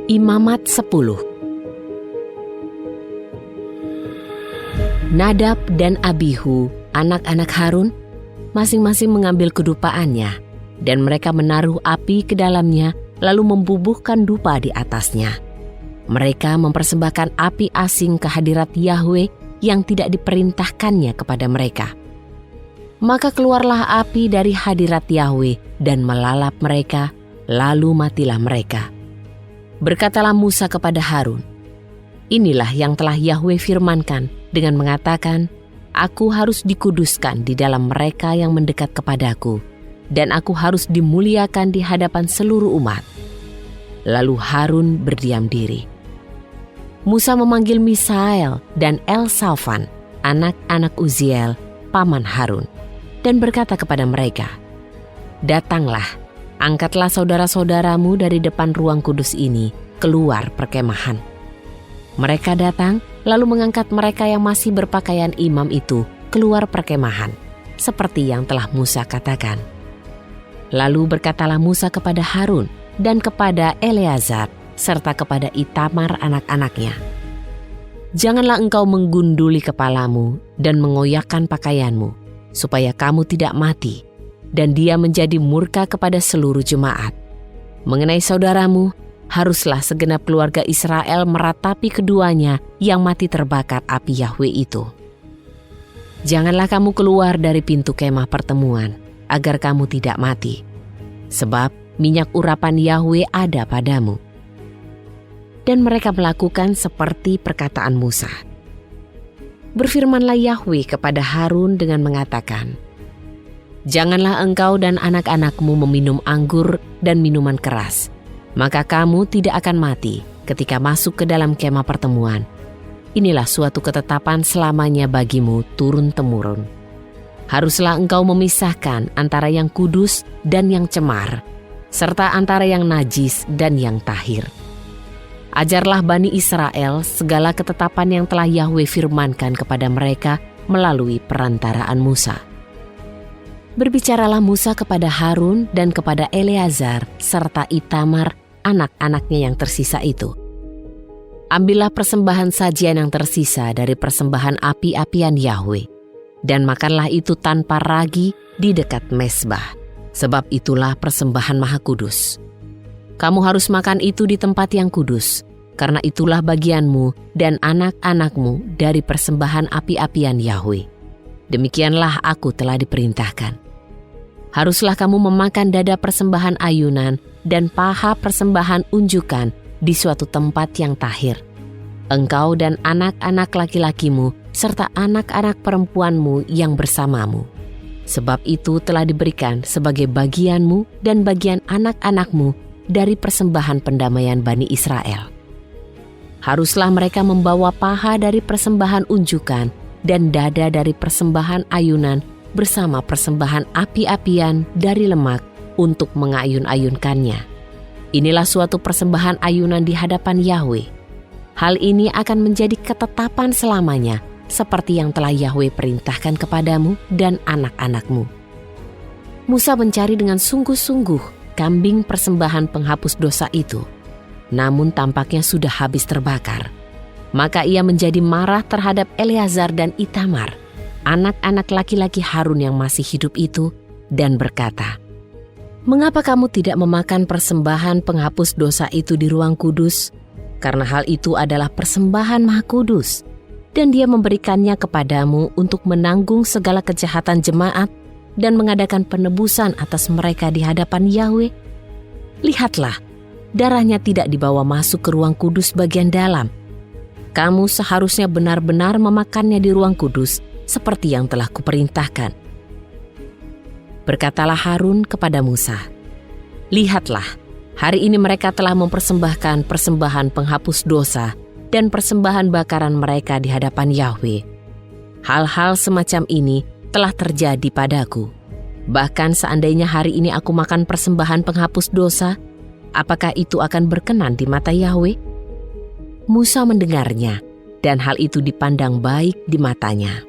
Imamat 10. Nadab dan Abihu, anak-anak Harun, masing-masing mengambil kedupaannya, dan mereka menaruh api ke dalamnya, lalu membubuhkan dupa di atasnya. Mereka mempersembahkan api asing ke hadirat Yahwe yang tidak diperintahkannya kepada mereka. Maka keluarlah api dari hadirat Yahwe dan melalap mereka, lalu matilah mereka. Berkatalah Musa kepada Harun, "Inilah yang telah Yahwe firmankan dengan mengatakan, Aku harus dikuduskan di dalam mereka yang mendekat kepadaku, dan aku harus dimuliakan di hadapan seluruh umat." Lalu Harun berdiam diri. Musa memanggil Misael dan Elsafan, anak-anak Uziel, paman Harun, dan berkata kepada mereka, "Datanglah, angkatlah saudara-saudaramu dari depan ruang kudus ini keluar perkemahan." Mereka datang, lalu mengangkat mereka yang masih berpakaian imam itu keluar perkemahan, seperti yang telah Musa katakan. Lalu berkatalah Musa kepada Harun dan kepada Eleazar, serta kepada Itamar anak-anaknya, "Janganlah engkau menggunduli kepalamu dan mengoyakkan pakaianmu, supaya kamu tidak mati, dan dia menjadi murka kepada seluruh jemaat. Mengenai saudaramu, haruslah segenap keluarga Israel meratapi keduanya yang mati terbakar api Yahwe itu. Janganlah kamu keluar dari pintu kemah pertemuan, agar kamu tidak mati, sebab minyak urapan Yahwe ada padamu." Dan mereka melakukan seperti perkataan Musa. Berfirmanlah Yahwe kepada Harun dengan mengatakan, "Janganlah engkau dan anak-anakmu meminum anggur dan minuman keras, maka kamu tidak akan mati ketika masuk ke dalam kemah pertemuan. Inilah suatu ketetapan selamanya bagimu turun-temurun. Haruslah engkau memisahkan antara yang kudus dan yang cemar, serta antara yang najis dan yang tahir. Ajarlah Bani Israel segala ketetapan yang telah Yahwe firmankan kepada mereka melalui perantaraan Musa." Berbicaralah Musa kepada Harun dan kepada Eleazar serta Itamar, anak-anaknya yang tersisa itu. "Ambillah persembahan sajian yang tersisa dari persembahan api-apian Yahwe, dan makanlah itu tanpa ragi di dekat mezbah, sebab itulah persembahan maha kudus. Kamu harus makan itu di tempat yang kudus, karena itulah bagianmu dan anak-anakmu dari persembahan api-apian Yahwe. Demikianlah aku telah diperintahkan. Haruslah kamu memakan dada persembahan ayunan dan paha persembahan unjukan di suatu tempat yang tahir. Engkau dan anak-anak laki-lakimu serta anak-anak perempuanmu yang bersamamu. Sebab itu telah diberikan sebagai bagianmu dan bagian anak-anakmu dari persembahan pendamaian Bani Israel. Haruslah mereka membawa paha dari persembahan unjukan dan dada dari persembahan ayunan bersama persembahan api-apian dari lemak untuk mengayun-ayunkannya. Inilah suatu persembahan ayunan di hadapan Yahwe. Hal ini akan menjadi ketetapan selamanya, seperti yang telah Yahwe perintahkan kepadamu dan anak-anakmu." Musa mencari dengan sungguh-sungguh kambing persembahan penghapus dosa itu, namun tampaknya sudah habis terbakar. Maka ia menjadi marah terhadap Eleazar dan Itamar, anak-anak laki-laki Harun yang masih hidup itu, dan berkata, "Mengapa kamu tidak memakan persembahan penghapus dosa itu di ruang kudus? Karena hal itu adalah persembahan maha kudus, dan dia memberikannya kepadamu untuk menanggung segala kejahatan jemaat dan mengadakan penebusan atas mereka di hadapan Yahwe. Lihatlah, darahnya tidak dibawa masuk ke ruang kudus bagian dalam. Kamu seharusnya benar-benar memakannya di ruang kudus seperti yang telah kuperintahkan." Berkatalah Harun kepada Musa, "Lihatlah, hari ini mereka telah mempersembahkan persembahan penghapus dosa dan persembahan bakaran mereka di hadapan Yahwe. Hal-hal semacam ini telah terjadi padaku. Bahkan seandainya hari ini aku makan persembahan penghapus dosa, apakah itu akan berkenan di mata Yahwe?" Musa mendengarnya, dan hal itu dipandang baik di matanya.